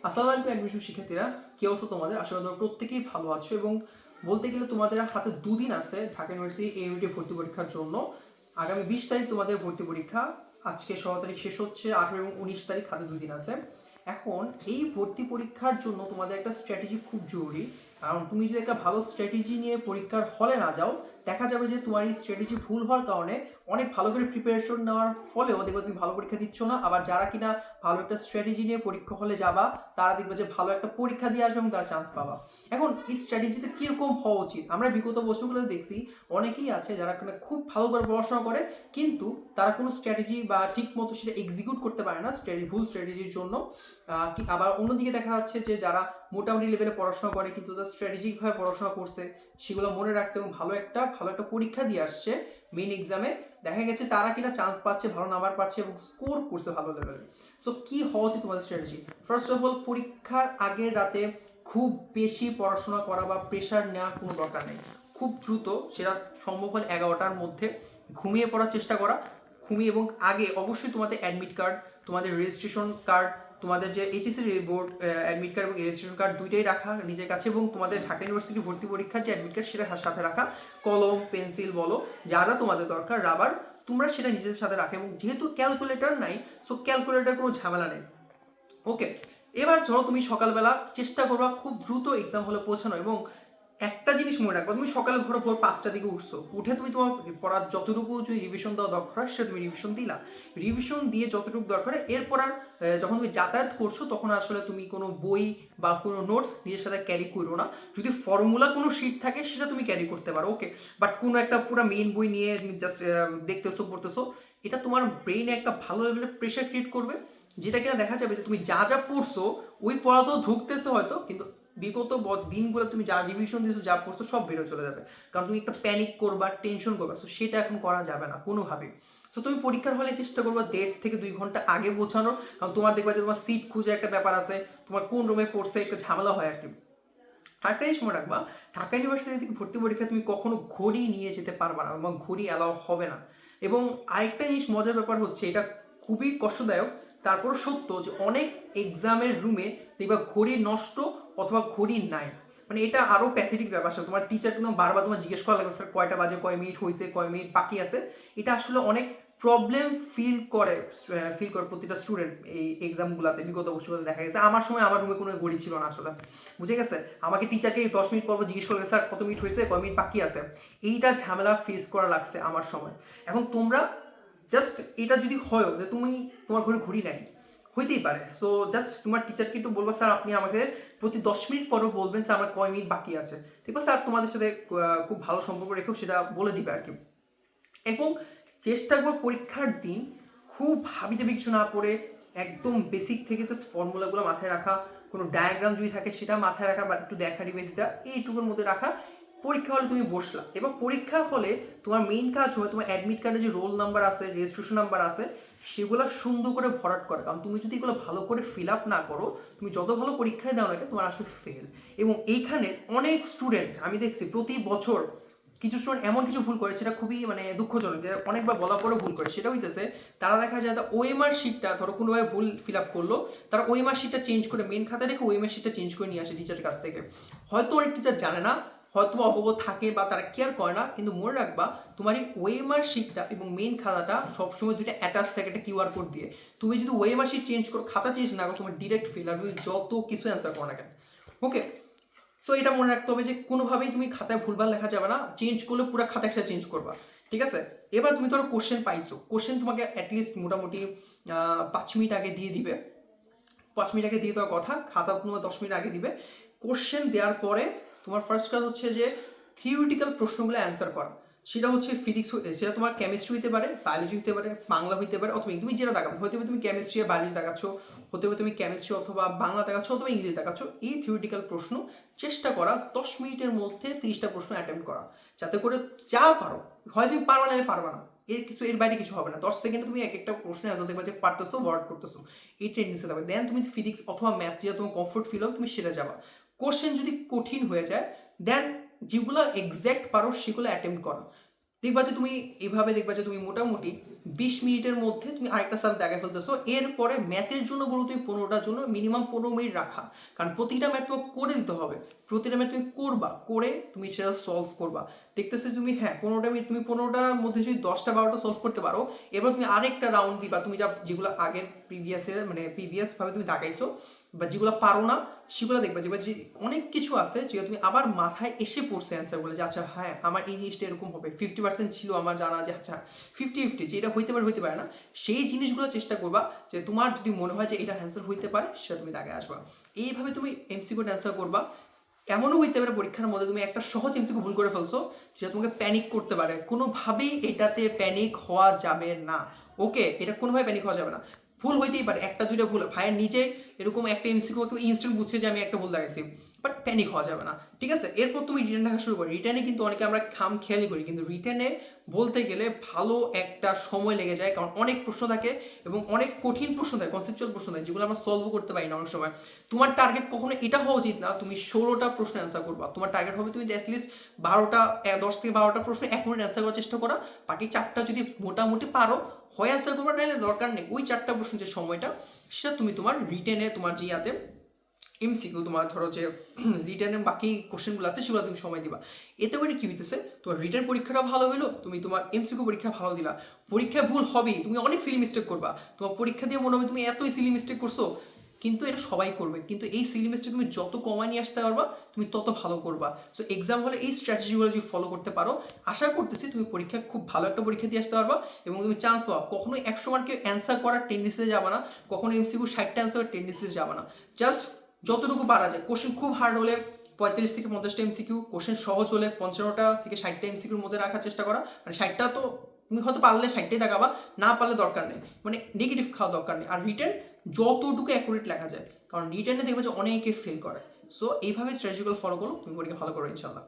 আসসালামু আলাইকুম অ্যাডমিশন শিক্ষার্থীরা, কি অবস্থা তোমাদের? আশা করি তোমরা প্রত্যেকেই ভালো আছো এবং বলতে গেলে তোমাদের হাতে দুদিন আছে ঢাকা ইউনিভার্সিটি এমইউটি ভর্তি পরীক্ষার জন্য। আগামী 20 তারিখ তোমাদের ভর্তি পরীক্ষা, আজকে 16 তারিখ শেষ হচ্ছে, 18 এবং 19 তারিখ হাতে দুদিন আছে। এখন এই ভর্তি পরীক্ষার জন্য তোমাদের একটা স্ট্র্যাটেজি খুব জরুরি, কারণ তুমি যদি একটা ভালো স্ট্র্যাটেজি নিয়ে পরীক্ষার হলে না যাও, দেখা যাবে যে তোমার এই স্ট্র্যাটেজি ভুল হওয়ার কারণে অনেক ভালো করে প্রিপারেশন নেওয়ার ফলেও দেখবে তুমি ভালো পরীক্ষা দিচ্ছ না। আবার যারা কিনা ভালো একটা স্ট্র্যাটেজি নিয়ে পরীক্ষা হলে যাবা, তারা দেখবে যে ভালো একটা পরীক্ষা দিয়ে আসবে এবং তারা চান্স পাবা। এখন এই স্ট্র্যাটেজিটা কীরকম হওয়া উচিত? আমরা বিগত বছরগুলোতে দেখছি অনেকেই আছে যারা কিনা খুব ভালো করে পড়াশোনা করে, কিন্তু তারা কোনো স্ট্র্যাটেজি বা ঠিক মতো সেটা এক্সিকিউট করতে পারে না ভুল স্ট্র্যাটেজির জন্য। আবার অন্যদিকে দেখা যাচ্ছে যে যারা মোটামুটি লেভেলে পড়াশোনা করে কিন্তু তারা স্ট্র্যাটেজিকভাবে পড়াশোনা করছে, সেগুলো মনে রাখছে এবং ভালো একটা পরীক্ষা দিয়ে আসছে মেইন এক্সামে, দেখা গেছে তারা কিনা চান্স পাচ্ছে, ভালো নাম্বার পাচ্ছে এবং স্কোর করছে ভালো লেভেলে। সো কি হওয়া উচিত তোমাদের স্ট্র্যাটেজি? ফার্স্ট অফ অল, পরীক্ষার আগের রাতে খুব বেশি পড়াশোনা করা বা প্রেশার নেওয়ার কোনো দরকার নেই। খুব দ্রুত, সেটা সম্ভব হলে 11টার মধ্যে ঘুমিয়ে পড়ার চেষ্টা করা। এবং আগে অবশ্যই তোমাদের অ্যাডমিট কার্ড, তোমাদের রেজিস্ট্রেশন কার্ড, তোমাদের যে এইচএসসি বোর্ড অ্যাডমিট কার্ড এবং রেজিস্ট্রেশন কার্ড দুইটাই রাখা নিজের কাছে, এবং তোমাদের ঢাকা ইউনিভার্সিটি ভর্তি পরীক্ষার যে অ্যাডমিট কার্ড সেটা সাথে রাখা। কলম, পেন্সিল বলো, যারা তোমাদের দরকার, রাবার, তোমরা সেটা নিজেদের সাথে রাখো। এবং যেহেতু ক্যালকুলেটর নাই, সো ক্যালকুলেটর কোনো ঝামেলা নেই। ওকে, এবার ধরো তুমি সকালবেলা চেষ্টা করবা খুব দ্রুত এক্সাম হলে পৌঁছানো, এবং একটা জিনিস মনে রাখবা, তুমি সকালে ধরো ভোর 5টার দিকে উঠছো, উঠে তুমি তোমার পড়ার যতটুকু যদি রিভিশন দেওয়া দরকার সেটা তুমি রিভিশন দিলা। রিভিশন দিয়ে যতটুকু দরকার, এরপর আর যখন তুমি যাতায়াত করছো তখন আসলে তুমি কোনো বই বা কোনো নোটস নিজের সাথে ক্যারি করো না। যদি ফর্মুলা কোনো শিট থাকে সেটা তুমি ক্যারি করতে পারো, ওকে। বাট কোনো একটা পুরো মেইন বই নিয়ে তুমি জাস্ট দেখতেছো, পড়তেছো, এটা তোমার ব্রেইনে একটা ভালো লেভেলের প্রেশার ক্রিয়েট করবে, যেটা কিনা দেখা যাবে যে তুমি যা যা পড়ছো ওই পড়া তো ঢুকতেছে হয়তো, কিন্তু বিগত দিনগুলো তুমি যা রিভিশন দিয়েছো, যা পড়ছো, সব বেরো চলে যাবে। কারণ তুমি একটা প্যানিক করবা, টেনশন করবা, সো সেটা এখন করা যাবে না কোনোভাবেই। সো তুমি পরীক্ষার হলে চেষ্টা করবা 1.5 থেকে 2 ঘন্টা আগে পৌঁছানোর, কারণ তোমার দেখবা যে তোমার সিট খুঁজে একটা ব্যাপার আছে, তোমার কোন রুমে পড়ছে একটা ঝামেলা হয় আর কি। আরেকটা জিনিস মনে রাখবা, ঢাকা ইউনিভার্সিটি থেকে ভর্তি পরীক্ষা তুমি কখনো ঘড়ি নিয়ে যেতে পারবা না, এবং ঘড়ি অ্যালাউ হবে না। এবং আরেকটা জিনিস মজার ব্যাপার হচ্ছে, এটা খুবই কষ্টদায়ক, তারপরও সত্য, যে অনেক এক্সামের রুমে দেখবা ঘড়ি নষ্ট অথবা ঘড়ি নাই। মানে এটা আরও প্যাথেটিক ব্যাপার। তোমার টিচার কিন্তু বারবার তোমার জিজ্ঞেস করা লাগবে, স্যার কয়টা বাজে, কয় মিনিট হয়েছে, কয় মিনিট বাকি আছে। এটা আসলে অনেক প্রবলেম ফিল করে প্রতিটা স্টুডেন্ট এই এক্সামগুলোতে। বিগত বছরগুলো দেখা গেছে, আমার সময় আমার রুমে কোনো ঘড়ি ছিল না আসলে, বুঝে গেছে। আমাকে টিচারকে 10 মিনিট পর জিজ্ঞেস করবে, স্যার কত মিনিট হয়েছে, কয় মিনিট বাকি আছে। এইটা ঝামেলা ফেস করা লাগছে আমার সময়। এখন তোমরা জাস্ট এটা যদি হয় যে তোমার ঘরে ঘড়ি নাই, হইতেই পারে, সো জাস্ট তোমার টিচারকে একটু বলবো, স্যার আপনি আমাকে প্রতি 10 মিনিট পরও বলবেন, স্যার আমার কয় মিনিট বাকি আছে। ঠিক আছে, স্যার তোমাদের সাথে খুব ভালো সম্পর্ক রেখেও সেটা বলে দিবে আর কি। এবং চেষ্টা করবো পরীক্ষার দিন খুব হাবিজাবি কিছু না পড়ে একদম বেসিক থেকে জাস্ট ফর্মুলাগুলো মাথায় রাখা, কোনো ডায়াগ্রাম যদি থাকে সেটা মাথায় রাখা, বা একটু দেখা রিভাইজ দেওয়া, এইটুকুর মধ্যে রাখা। পরীক্ষা হলে তুমি বসলা, এবং পরীক্ষার হলে তোমার মেইন কাজ হবে তোমার অ্যাডমিট কার্ডে যে রোল নাম্বার আছে, রেজিস্ট্রেশন নাম্বার আছে, সেগুলো সুন্দর করে ভরাট করা। কারণ তুমি যদি এগুলো ভালো করে ফিল আপ না করো, তুমি যত ভালো পরীক্ষায় দাও না কেন, তোমার আসলে ফেল। এবং এইখানে অনেক স্টুডেন্ট আমি দেখছি প্রতি বছর কিছু স্টুডেন্ট এমন কিছু ভুল করে, সেটা খুবই মানে দুঃখজনক, যে অনেকবার বলার পরেও ভুল করে। সেটা হইতেছে, তারা দেখা যায় ওএমআর শিটটা ধরো কোনোভাবে ভুল ফিল আপ করলো, তারা ওএমআর শিটটা চেঞ্জ করে মেন খাতা রেখে ওএমআর শিটটা চেঞ্জ করে নিয়ে আসে টিচারের কাছ থেকে। হয়তো অনেক টিচার জানে না, হয়তো অবগত থাকে, বা তারা কেয়ার করে না, কিন্তু মনে রাখবা তোমার এই ওএমআর শিটটা এবং মেন খাতাটা সবসময় দুইটা অ্যাটাচ থাকে একটা কিউআর কোড দিয়ে। তুমি যদি ওএমআর শিট চেঞ্জ করো, খাতা চেঞ্জ না করো, তোমার ডিরেক্ট ফেল আর তুমি যত কিছু অ্যান্সার করো না কেন, ওকে। সো এটা মনে রাখতে হবে যে কোনোভাবেই তুমি খাতায় ভুলভাল লেখা যাবে না, চেঞ্জ করলে পুরো খাতা একসাথে চেঞ্জ করবা, ঠিক আছে। এবার তুমি ধরো কোশ্চেন পাইছো, কোশ্চেন তোমাকে অ্যাটলিস্ট মোটামুটি 5 মিনিট আগে দিয়ে দিবে। 5 মিনিট আগে দিয়ে দেওয়ার কথা, খাতা তোমার 10 মিনিট আগে দিবে। কোশ্চেন দেওয়ার পরে তোমার ফার্স্ট কাজ হচ্ছে যে থিওরিটিক্যাল প্রশ্নগুলো অ্যান্সার করা। সেটা হচ্ছে ফিজিক্স, সেটা তোমার কেমিস্ট্রি হতে পারে, বায়োলজি হতে পারে, বাংলা হতে পারে, অথবা তুমি যেটা দেখাচ্ছ, হয়তো তুমি কেমিস্ট্রি আর বায়োলজি দেখাচ্ছ, হতে হবে তুমি কেমিস্ট্রি অথবা বাংলা দেখাচ্ছ অথবা ইংলিশ দেখাচ্ছ। এই থিওরিটিক্যাল প্রশ্ন চেষ্টা করা 10 মিনিটের মধ্যে 30টা প্রশ্ন অ্যাটেম্প্ট করা, যাতে করে যা পারো, হয় তুমি পারবা না, পারবা না, এর বাইরে কিছু হবে না। 10 সেকেন্ডে তুমি এক একটা প্রশ্নের অ্যান্সার দেখবা যে পারতেছো, ওয়ার্ড করতেছো, এই টেন্ডেন্সি থাকবে। দেন তুমি ফিজিক্স অথবা ম্যাথ যেটা তোমার কমফোর্ট ফিল হবে, তুমি সেটা যাবা। কোশ্চেন যদি কঠিন হয়ে যায়, দেন যেগুলো এক্স্যাক্ট পারো সেগুলো অ্যাটেম্প্ট করো। দেখবা যে তুমি এইভাবে দেখবা যে তুমি মোটামুটি 20 মিনিটের মধ্যে তুমি আরেকটা সাল দেখায় ফেলতেছো। এরপরে ম্যাথের জন্য বলো তুমি 15টার জন্য মিনিমাম 15 মিনিট রাখা, কারণ প্রতিটা ম্যাথ তোমাকে করে দিতে হবে, প্রতিটা ম্যাথ তুমি করবা, করে তুমি সেটা সলভ করবা। দেখতেছি তুমি হ্যাঁ 15টা মিনিট, তুমি 15টার মধ্যে যদি 10টা 12টা সলভ করতে পারো, এবার তুমি আরেকটা রাউন্ড দিবা, তুমি যেগুলো আগের প্রিভিয়াসের মানে প্রিভিয়াস ভাবে তুমি দাগাইছো বা যেগুলো পারো না সেগুলো দেখবা, যে অনেক কিছু আছে যেগুলো তুমি আবার মাথায় এসে পড়ছে অ্যান্সারগুলো, যে আচ্ছা হ্যাঁ আমার এই জিনিসটা এরকম হবে, 50% ছিল আমার জানা যে আচ্ছা 50-50 যে এটা হইতে পারে না, সেই জিনিসগুলো চেষ্টা করবা যে তোমার যদি মনে হয় যে এটা অ্যান্সার হইতে পারে সেটা তুমি দাগে আসবা। এইভাবে তুমি এমসিকিউ অ্যান্সার করবা। এমনও হইতে পারে পরীক্ষার মধ্যে তুমি একটা সহজ এমসিকিউ ভুল করে ফেলছো যেটা তোমাকে প্যানিক করতে পারে, কোনোভাবেই এটাতে প্যানিক হওয়া যাবে না। ওকে, এটা কোনোভাবে প্যানিক হওয়া যাবে না। ভুল হইতেই পারে, একটা দুইটা ভুল, ভাইয়া নিজে এরকম একটা এমসিকিউ ইনস্ট্যান্ট বুঝছে যে আমি একটা ভুল লাগাইছি, বাট প্যানিক হওয়া যাবে না, ঠিক আছে। এরপর তুমি রিটার্ন লেখা শুরু করো। রিটার্নে কিন্তু অনেকে আমরা খেয়ালি করি, কিন্তু রিটার্নে বলতে গেলে ভালো একটা সময় লেগে যায়, কারণ অনেক প্রশ্ন থাকে এবং অনেক কঠিন প্রশ্ন থাকে, কনসেপচুয়াল প্রশ্ন থাকে, যেগুলো আমরা সলভও করতে পারি না অনেক সময়। তোমার টার্গেট কখনো এটা হওয়া উচিত না তুমি 16টা প্রশ্ন অ্যান্সার করবা। তোমার টার্গেট হবে তুমি অ্যাটলিস্ট 10 থেকে 12টা প্রশ্ন 1 মিনিট অ্যান্সার করার চেষ্টা করা, বাকি 4টা যদি মোটামুটি পারো হয় অ্যান্সার করবা, নাহলে দরকার নেই। ওই 4টা প্রশ্ন যে সময়টা সেটা তুমি তোমার রিটেনে তোমার যে ইয়াতে এমসিকিউ তোমার ধরো যে রিটার্নের বাকি কোশ্চেনগুলো আছে সেগুলো তুমি সময় দিবা। এতে করে কি হইতেছে, তোমার রিটার্ন পরীক্ষাটা ভালো হলো, তুমি তোমার এমসিকিউ পরীক্ষা ভালো দিলা। পরীক্ষায় ভুল হবেই, তুমি অনেক সিলি মিস্টেক করবা, তোমার পরীক্ষা দিয়ে মনে হবে তুমি এতই সিলি মিস্টেক করছো, কিন্তু এটা সবাই করবে, কিন্তু এই সিলি মিস্টেক তুমি যত কমায় নিয়ে আসতে পারবা তুমি তত ভালো করবা। সো এক্সাম হলে এই স্ট্র্যাটেজিগুলো যদি ফলো করতে পারো, আশা করতেছি তুমি পরীক্ষায় খুব ভালো একটা পরীক্ষা দিয়ে আসতে পারবা এবং তুমি চান্স পাবা। কখনোই 100 মার্কে অ্যান্সার করার টেন্ডেন্সিতে যাবা না, কখনো এমসিকিউ 60টা অ্যান্সার করার টেন্ডেন্সিতে যাবা না। জাস্ট যতটুকু পারা যায়, কোশ্চেন খুব হার্ড হলে 35 থেকে 50টা এমসিকিউ, কোশ্চেন সহজ হলে 55টা থেকে 60টা এমসিকিউর মধ্যে রাখার চেষ্টা করা। মানে 60টা তো তুমি হয়তো পারলে 60টাই দেখাবা, না পারলে দরকার নেই, মানে নেগেটিভ খাওয়া দরকার নেই। আর রিটেন যতটুকু অ্যাকুরেট লেখা যায়, কারণ রিটেনে দেখবে যে অনেকে ফেল করে। সো এইভাবে স্ট্র্যাটেজিগুলো ফলো করো, তুমি পরীক্ষা ভালো করো ইনশাল্লাহ।